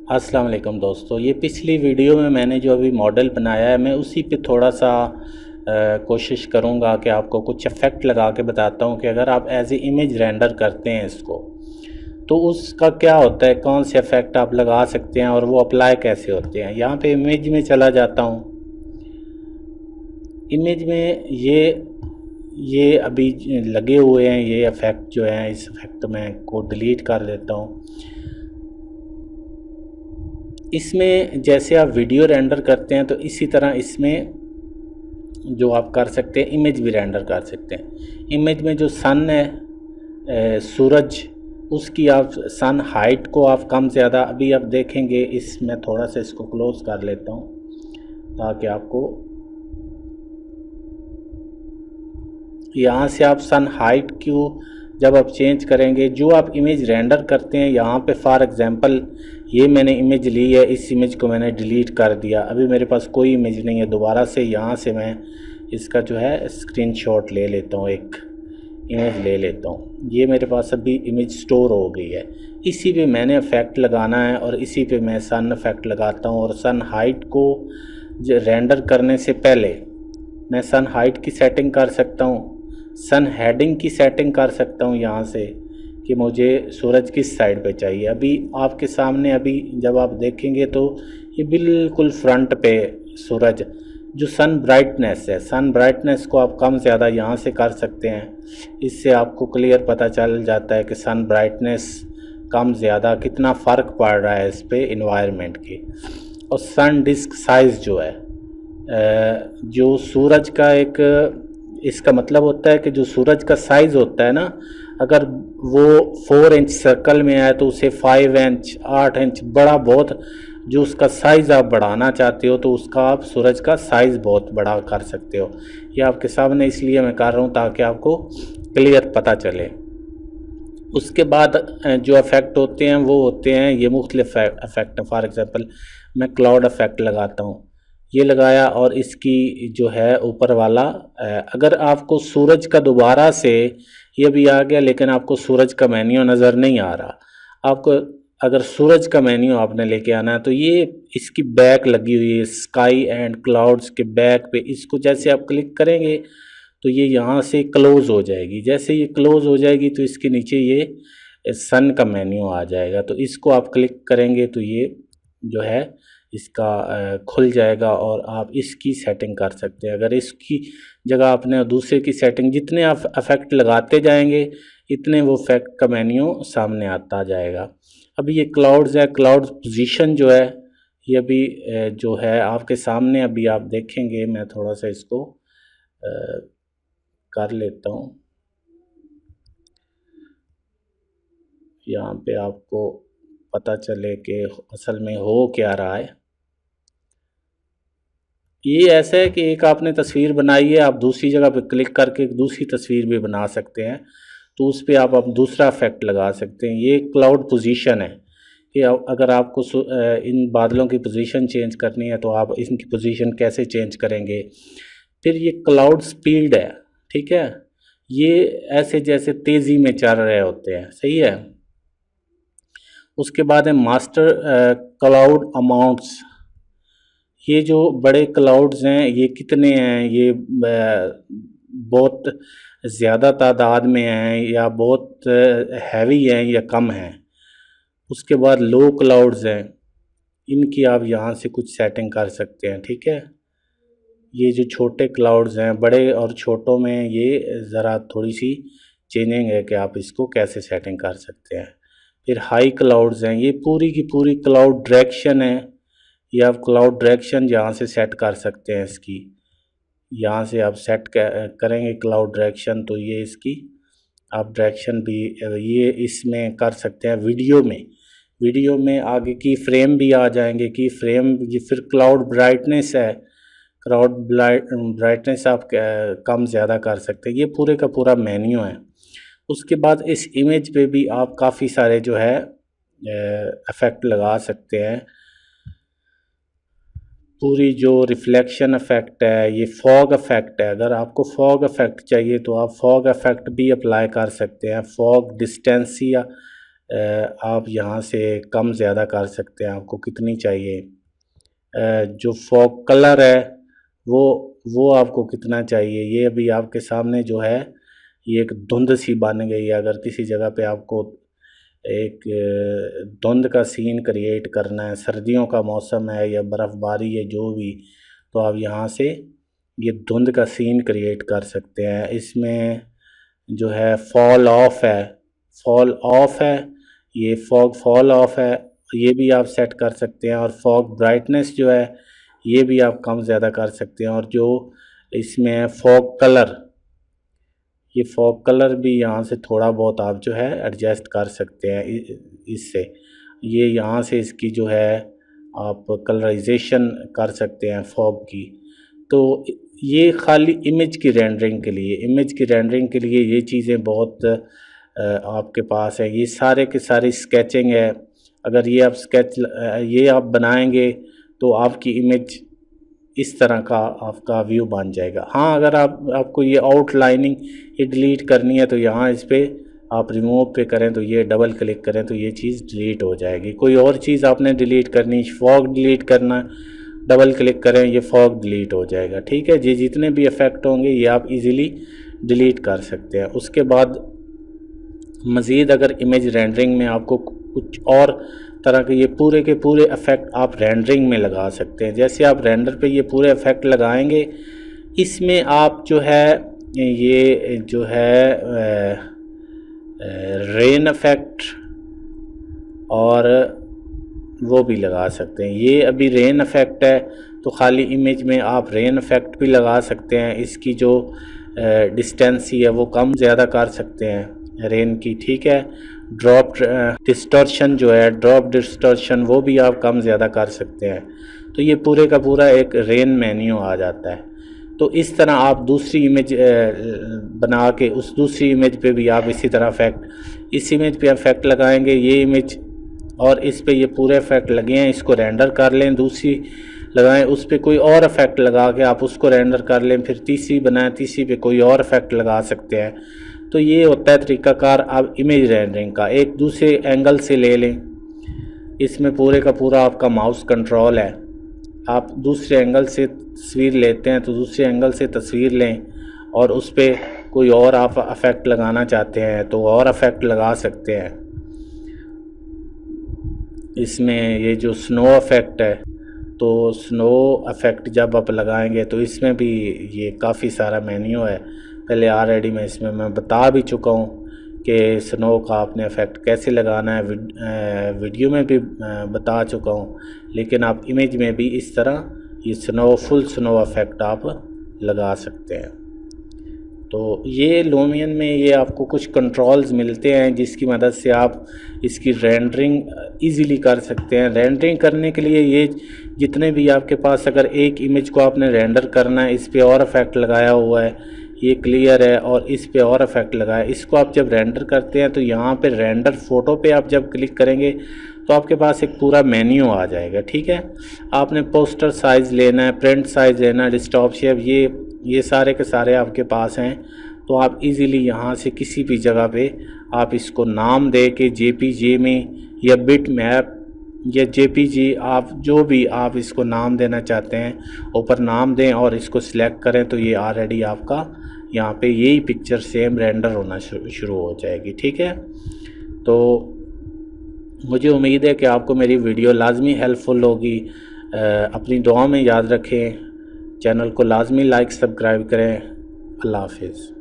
अस्सलाम वालेकुम दोस्तों, ये पिछली वीडियो में मैंने जो अभी मॉडल बनाया है मैं उसी पे थोड़ा सा कोशिश करूँगा कि आपको कुछ इफ़ेक्ट लगा के बताता हूँ कि अगर आप एज ए इमेज रेंडर करते हैं इसको तो उसका क्या होता है, कौन से इफ़ेक्ट आप लगा सकते हैं और वो अप्लाई कैसे होते हैं। यहाँ पे इमेज में चला जाता हूँ। इमेज में ये अभी लगे हुए हैं, ये इफ़ेक्ट जो हैं, इस इफ़ेक्ट में को डिलीट कर देता हूँ। इसमें जैसे आप वीडियो रेंडर करते हैं तो इसी तरह इसमें जो आप कर सकते हैं इमेज भी रेंडर कर सकते हैं। इमेज में जो सन है, सूरज, उसकी आप सन हाइट को आप कम ज़्यादा अभी आप देखेंगे। इसमें थोड़ा सा इसको क्लोज कर लेता हूँ ताकि आपको यहाँ से आप सन हाइट को जब आप चेंज करेंगे, जो आप इमेज रेंडर करते हैं यहाँ पे फॉर एग्ज़ाम्पल ये मैंने इमेज ली है, इस इमेज को मैंने डिलीट कर दिया। अभी मेरे पास कोई इमेज नहीं है, दोबारा से यहाँ से मैं इसका जो है स्क्रीनशॉट ले लेता हूँ, एक इमेज ले लेता हूँ। ये मेरे पास अभी इमेज स्टोर हो गई है। इसी पे मैंने इफ़ेक्ट लगाना है और इसी पे मैं सन इफ़ेक्ट लगाता हूँ। और सन हाइट को रेंडर करने से पहले मैं सन हाइट की सेटिंग कर सकता हूँ, सन हेडिंग की सेटिंग कर सकता हूँ यहाँ से कि मुझे सूरज किस साइड पे चाहिए। अभी आपके सामने अभी जब आप देखेंगे तो ये बिल्कुल फ्रंट पे सूरज, जो सन ब्राइटनेस है, सन ब्राइटनेस को आप कम ज़्यादा यहाँ से कर सकते हैं। इससे आपको क्लियर पता चल जाता है कि सन ब्राइटनेस कम ज़्यादा कितना फ़र्क पड़ रहा है इस पे इन्वायरमेंट की। और सन डिस्क साइज़ जो है, जो सूरज का एक, इसका मतलब होता है कि जो सूरज का साइज़ होता है ना, अगर वो 4 इंच सर्कल में आए तो उसे 5 इंच 8 इंच बड़ा, बहुत जो उसका साइज़ आप बढ़ाना चाहते हो तो उसका आप सूरज का साइज़ बहुत बड़ा कर सकते हो। ये आपके सामने इसलिए मैं कर रहा हूँ ताकि आपको क्लियर पता चले। उसके बाद जो इफ़ेक्ट होते हैं वो होते हैं ये मुख्तलिफ इफ़ेक्ट। फॉर एग्ज़ाम्पल मैं क्लाउड इफ़ेक्ट लगाता हूँ, ये लगाया और इसकी जो है ऊपर वाला, अगर आपको सूरज का दोबारा से, ये भी आ गया लेकिन आपको सूरज का मेन्यू नज़र नहीं आ रहा, आपको अगर सूरज का मेन्यू आपने लेके आना है तो ये इसकी बैक लगी हुई है स्काई एंड क्लाउड्स के बैक पे, इसको जैसे आप क्लिक करेंगे तो ये यहाँ से क्लोज़ हो जाएगी। जैसे ये क्लोज़ हो जाएगी तो इसके नीचे ये सन का मेन्यू आ जाएगा। तो इसको आप क्लिक करेंगे तो ये जो है इसका खुल जाएगा और आप इसकी सेटिंग कर सकते हैं। अगर इसकी जगह आपने दूसरे की सेटिंग, जितने आप इफ़ेक्ट लगाते जाएंगे इतने वो इफ़ेक्ट का मेन्यू सामने आता जाएगा। अभी ये क्लाउड्स है, क्लाउड पोजीशन जो है ये अभी जो है आपके सामने अभी आप देखेंगे। मैं थोड़ा सा इसको कर लेता हूँ, यहाँ पे आपको पता चले कि असल में हो क्या रहा है। ये ऐसा है कि एक आपने तस्वीर बनाई है, आप दूसरी जगह पे क्लिक करके एक दूसरी तस्वीर भी बना सकते हैं, तो उस पे आप दूसरा इफेक्ट लगा सकते हैं। ये क्लाउड पोजीशन है कि अगर आपको इन बादलों की पोजीशन चेंज करनी है तो आप इनकी पोजीशन कैसे चेंज करेंगे। फिर ये क्लाउड स्पीड है, ठीक है, ये ऐसे जैसे तेज़ी में चल रहे होते हैं, सही है। उसके बाद है मास्टर क्लाउड अमाउंट्स। ये जो बड़े क्लाउड्स हैं ये कितने हैं, ये बहुत ज़्यादा तादाद में हैं या बहुत हैवी हैं या कम हैं। उसके बाद लो क्लाउड्स हैं, इनकी आप यहाँ से कुछ सेटिंग कर सकते हैं, ठीक है। ये जो छोटे क्लाउड्स हैं, बड़े और छोटों में ये ज़रा थोड़ी सी चेंजिंग है कि आप इसको कैसे सेटिंग कर सकते हैं। फिर हाई क्लाउड्स हैं, ये पूरी की पूरी क्लाउड डायरेक्शन है, ये आप क्लाउड डायरेक्शन यहाँ से सेट कर सकते हैं। इसकी यहाँ से आप सेट करेंगे क्लाउड डायरेक्शन तो ये इसकी आप डायरेक्शन भी ये इसमें कर सकते हैं। वीडियो में आगे की फ्रेम भी आ जाएंगे, की फ्रेम। ये फिर क्लाउड ब्राइटनेस है, क्राउड ब्राइटनेस आप कम ज़्यादा कर सकते हैं। ये पूरे का पूरा मेन्यू है। उसके बाद इस इमेज पे भी आप काफ़ी सारे जो है इफ़ेक्ट लगा सकते हैं। पूरी जो रिफ्लेक्शन इफ़ेक्ट है, ये फॉग इफ़ेक्ट है, अगर आपको फॉग इफ़ेक्ट चाहिए तो आप फॉग इफ़ेक्ट भी अप्लाई कर सकते हैं। फॉग डिस्टेंसिया आप यहाँ से कम ज़्यादा कर सकते हैं, आपको कितनी चाहिए। जो फॉग कलर है वो आपको कितना चाहिए, ये अभी आपके सामने जो है ये एक धुंध सी बन गई है। अगर किसी जगह पे आपको एक धुंध का सीन क्रिएट करना है, सर्दियों का मौसम है या बर्फ़बारी है जो भी, तो आप यहाँ से ये धुंध का सीन क्रिएट कर सकते हैं। इसमें जो है फॉल ऑफ है, ये फॉग फॉल ऑफ है, ये भी आप सेट कर सकते हैं। और फॉग ब्राइटनेस जो है ये भी आप कम ज़्यादा कर सकते हैं। और जो इसमें है फॉग कलर, ये फॉग कलर भी यहाँ से थोड़ा बहुत आप जो है एडजस्ट कर सकते हैं इससे। ये यहाँ से इसकी जो है आप कलराइजेशन कर सकते हैं फॉग की। तो ये खाली इमेज की रेंडरिंग के लिए ये चीज़ें बहुत आपके पास है। ये सारे के सारी स्केचिंग है। अगर ये आप ये आप बनाएंगे तो आपकी इमेज इस तरह का आपका व्यू बन जाएगा। हाँ, अगर आपको ये आउटलाइनिंग ये डिलीट करनी है तो यहाँ इस पर आप रिमूव पे करें तो ये डबल क्लिक करें तो ये चीज़ डिलीट हो जाएगी। कोई और चीज़ आपने डिलीट करनी, फॉग डिलीट करना, डबल क्लिक करें ये फॉग डिलीट हो जाएगा। ठीक है जी, जितने भी इफ़ेक्ट होंगे ये आप इजीली डिलीट कर सकते हैं। उसके बाद मज़ीद अगर इमेज रेंडरिंग में आपको कुछ और तरह के ये पूरे के पूरे इफ़ेक्ट आप रेंडरिंग में लगा सकते हैं। जैसे आप रेंडर पे ये पूरे इफ़ेक्ट लगाएंगे, इसमें आप जो है ये जो है रेन इफ़ेक्ट और वो भी लगा सकते हैं। ये अभी रेन इफ़ेक्ट है तो खाली इमेज में आप रेन इफ़ेक्ट भी लगा सकते हैं। इसकी जो डिस्टेंसी है वो कम ज़्यादा कर सकते हैं रेन की। ठीक है, ड्रॉप डिस्टॉर्शन वो भी आप कम ज़्यादा कर सकते हैं। तो ये पूरे का पूरा एक रेन मेन्यू आ जाता है। तो इस तरह आप दूसरी इमेज बना के उस दूसरी इमेज पे भी आप इसी तरह इस इमेज पे इफेक्ट लगाएंगे, ये इमेज और इस पे ये पूरे इफेक्ट लगे हैं, इसको रेंडर कर लें, दूसरी लगाएं, उस पे कोई और इफेक्ट लगा के आप उसको रेंडर कर लें, फिर तीसरी बनाएं, तीसरी पे कोई और इफेक्ट लगा सकते हैं। तो ये होता है तरीक़ाकार आप इमेज रेंडरिंग का। एक दूसरे एंगल से ले लें, इसमें पूरे का पूरा आपका माउस कंट्रोल है। आप दूसरे एंगल से तस्वीर लेते हैं तो दूसरे एंगल से तस्वीर लें और उस पर कोई और आप इफ़ेक्ट लगाना चाहते हैं तो और इफ़ेक्ट लगा सकते हैं। इसमें ये जो स्नो इफ़ेक्ट है, तो स्नो इफ़ेक्ट जब आप लगाएंगे तो इसमें भी ये काफ़ी सारा मेन्यू है। पहले ऑलरेडी मैं बता भी चुका हूँ कि स्नो का आपने इफ़ेक्ट कैसे लगाना है, वीडियो में भी बता चुका हूँ। लेकिन आप इमेज में भी इस तरह ये फुल स्नो इफ़ेक्ट आप लगा सकते हैं। तो ये लूमियन में ये आपको कुछ कंट्रोल्स मिलते हैं जिसकी मदद से आप इसकी रेंडरिंग इजीली कर सकते हैं। रेंडरिंग करने के लिए ये जितने भी आपके पास, अगर एक इमेज को आपने रेंडर करना है, इस पे और इफ़ेक्ट लगाया हुआ है, ये क्लियर है और इस पे और इफ़ेक्ट लगाया, इसको आप जब रेंडर करते हैं तो यहाँ पे रेंडर फ़ोटो पे आप जब क्लिक करेंगे तो आपके पास एक पूरा मेन्यू आ जाएगा। ठीक है, आपने पोस्टर साइज़ लेना है, प्रिंट साइज़ लेना है, डिस्टॉप शेप, ये सारे के सारे आपके पास हैं। तो आप इजीली यहाँ से किसी भी जगह पे आप इसको नाम दे के जेपीजी में या बिट मैप या जेपीजी, आप जो भी आप इसको नाम देना चाहते हैं ऊपर नाम दें और इसको सिलेक्ट करें तो ये ऑलरेडी आपका यहाँ पे यही पिक्चर सेम रेंडर होना शुरू हो जाएगी। ठीक है, तो मुझे उम्मीद है कि आपको मेरी वीडियो लाजमी हेल्पफुल होगी। अपनी दुआ में याद रखें, चैनल को लाजमी लाइक सब्सक्राइब करें। अल्लाह हाफिज़।